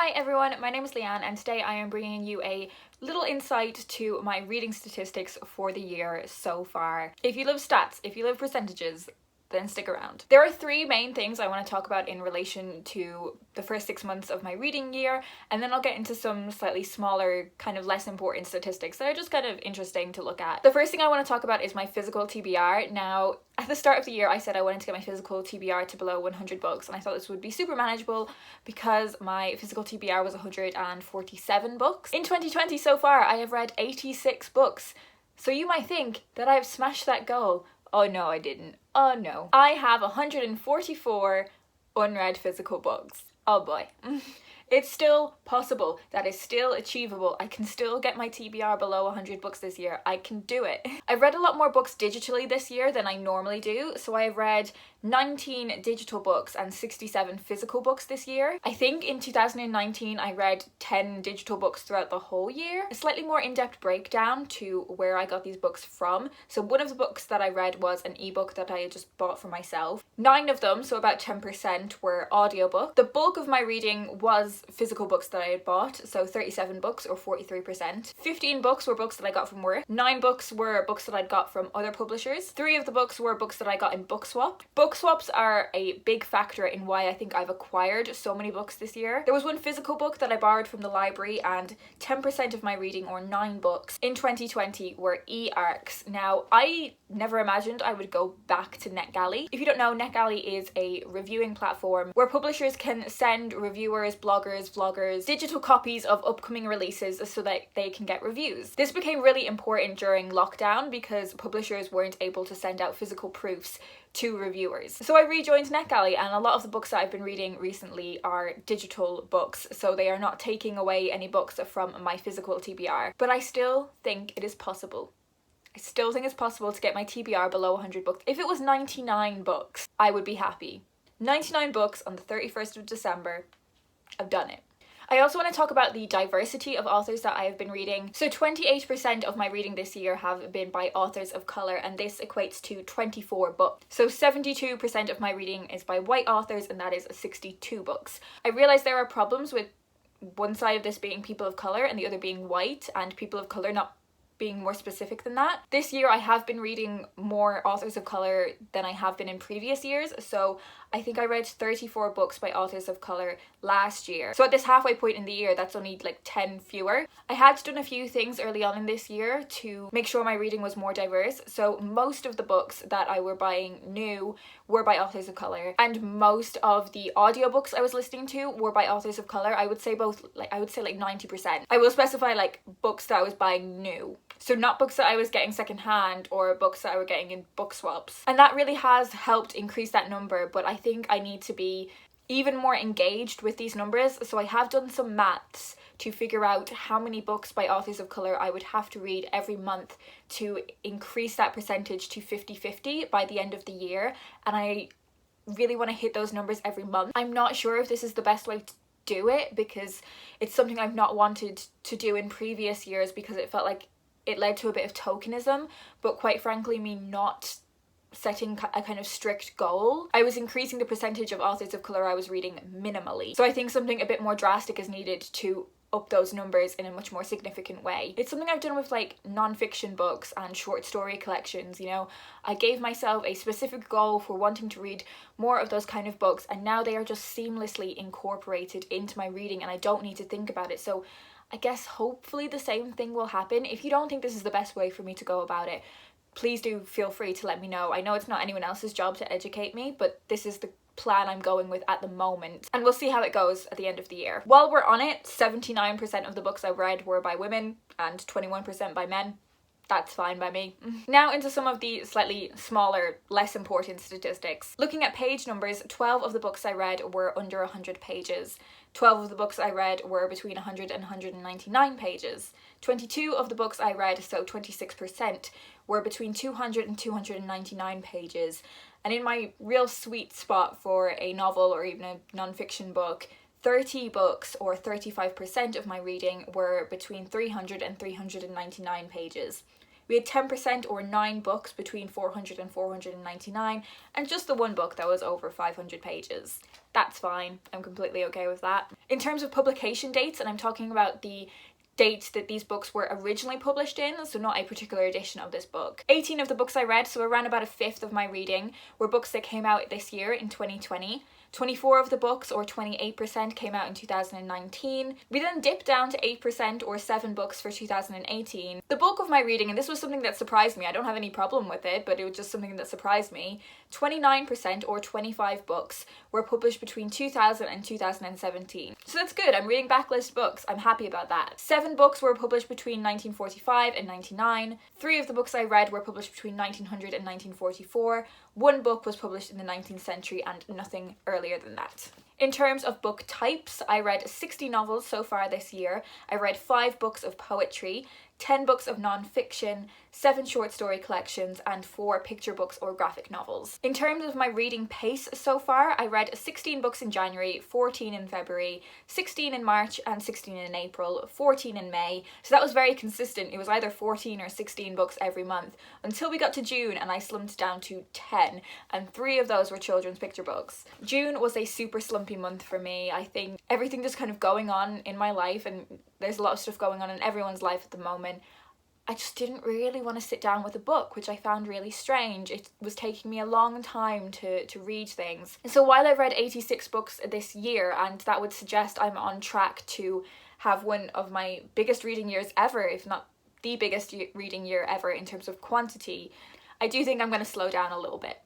Hi everyone, my name is Leanne and today I am bringing you a little insight to my reading statistics for the year so far. If you love stats, if you love percentages, then stick around. There are three main things I want to talk about in relation to the first 6 months of my reading year, and then I'll get into some slightly smaller, kind of less important statistics that are just kind of interesting to look at. The first thing I want to talk about is my physical TBR. Now, at the start of the year, I said I wanted to get my physical TBR to below 100 books, and I thought this would be super manageable because my physical TBR was 147 books. In 2020 so far, I have read 86 books. So you might think that I have smashed that goal. Oh no, I didn't. Oh no. I have 144 unread physical books. Oh boy. It's still possible. That is still achievable. I can still get my TBR below 100 books this year. I can do it. I've read a lot more books digitally this year than I normally do. So I have read 19 digital books and 67 physical books this year. I think in 2019 I read 10 digital books throughout the whole year. A slightly more in-depth breakdown to where I got these books from. So one of the books that I read was an ebook that I had just bought for myself. 9 of them, so about 10%, were audiobook. The bulk of my reading was physical books that I had bought, so 37 books or 43%. 15 books were books that I got from work. 9 books were books that I'd got from other publishers. 3 of the books were books that I got in book swap. Book swaps are a big factor in why I think I've acquired so many books this year. There was one physical book that I borrowed from the library, and 10% of my reading, or 9 books, in 2020 were e-arcs. Now, I never imagined I would go back to NetGalley. If you don't know, NetGalley is a reviewing platform where publishers can send reviewers, bloggers, vloggers, digital copies of upcoming releases so that they can get reviews. This became really important during lockdown because publishers weren't able to send out physical proofs to reviewers. So I rejoined NetGalley, and a lot of the books that I've been reading recently are digital books, so they are not taking away any books from my physical TBR. But I still think it is possible. I still think it's possible to get my TBR below 100 books. If it was 99 books, I would be happy. 99 books on the 31st of December. I've done it. I also want to talk about the diversity of authors that I have been reading. So 28% of my reading this year have been by authors of colour, and this equates to 24 books. So 72% of my reading is by white authors, and that is 62 books. I realise there are problems with one side of this being people of colour and the other being white, and people of colour not being more specific than that. This year I have been reading more authors of colour than I have been in previous years, so I think I read 34 books by authors of colour last year. So at this halfway point in the year, that's only like 10 fewer. I had done a few things early on in this year to make sure my reading was more diverse. So most of the books that I were buying new were by authors of colour, and most of the audiobooks I was listening to were by authors of colour. I would say like 90%. I will specify like books that I was buying new. So not books that I was getting secondhand or books that I were getting in book swaps. And that really has helped increase that number, but I think I need to be even more engaged with these numbers. So I have done some maths to figure out how many books by authors of colour I would have to read every month to increase that percentage to 50-50 by the end of the year. And I really want to hit those numbers every month. I'm not sure if this is the best way to do it, because it's something I've not wanted to do in previous years because it felt like it led to a bit of tokenism, but quite frankly, me not setting a kind of strict goal, I was increasing the percentage of authors of colour I was reading minimally. So I think something a bit more drastic is needed to up those numbers in a much more significant way. It's something I've done with like non-fiction books and short story collections, you know. I gave myself a specific goal for wanting to read more of those kind of books, and now they are just seamlessly incorporated into my reading and I don't need to think about it. So I guess hopefully the same thing will happen. If you don't think this is the best way for me to go about it, please do feel free to let me know. I know it's not anyone else's job to educate me, but this is the plan I'm going with at the moment, and we'll see how it goes at the end of the year. While we're on it, 79% of the books I read were by women and 21% by men. That's fine by me. Now into some of the slightly smaller, less important statistics. Looking at page numbers, 12 of the books I read were under 100 pages. 12 of the books I read were between 100 and 199 pages. 22 of the books I read, so 26%, were between 200 and 299 pages. And in my real sweet spot for a novel or even a non-fiction book, 30 books, or 35% of my reading, were between 300 and 399 pages. We had 10% or 9 books between 400 and 499, and just the one book that was over 500 pages. That's fine. I'm completely okay with that. In terms of publication dates, and I'm talking about the dates that these books were originally published in, so not a particular edition of this book. 18 of the books I read, so around about a fifth of my reading, were books that came out this year in 2020. 24 of the books, or 28%, came out in 2019. We then dipped down to 8%, or 7 books, for 2018. The bulk of my reading, and this was something that surprised me, I don't have any problem with it, but it was just something that surprised me, 29%, or 25 books, were published between 2000 and 2017. So that's good, I'm reading backlist books, I'm happy about that. 7 books were published between 1945 and 99. 3 of the books I read were published between 1900 and 1944. 1 book was published in the 19th century and nothing earlier than that. In terms of book types, I read 60 novels so far this year. I read 5 books of poetry, 10 books of non-fiction, 7 short story collections, and 4 picture books or graphic novels. In terms of my reading pace so far, I read 16 books in January, 14 in February, 16 in March, and 16 in April, 14 in May. So that was very consistent. It was either 14 or 16 books every month until we got to June and I slumped down to 10, and 3 of those were children's picture books. June was a super slumpy month for me. I think everything just kind of going on in my life, and there's a lot of stuff going on in everyone's life at the moment. I just didn't really want to sit down with a book, which I found really strange. It was taking me a long time to read things. And so while I've read 86 books this year, and that would suggest I'm on track to have one of my biggest reading years ever, if not the biggest reading year ever in terms of quantity, I do think I'm going to slow down a little bit.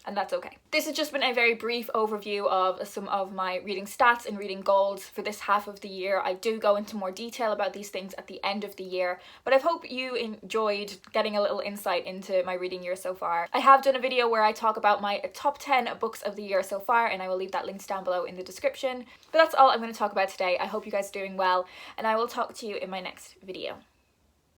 And that's okay. This has just been a very brief overview of some of my reading stats and reading goals for this half of the year. I do go into more detail about these things at the end of the year, but I hope you enjoyed getting a little insight into my reading year so far. I have done a video where I talk about my top 10 books of the year so far, and I will leave that linked down below in the description. But that's all I'm going to talk about today. I hope you guys are doing well, and I will talk to you in my next video.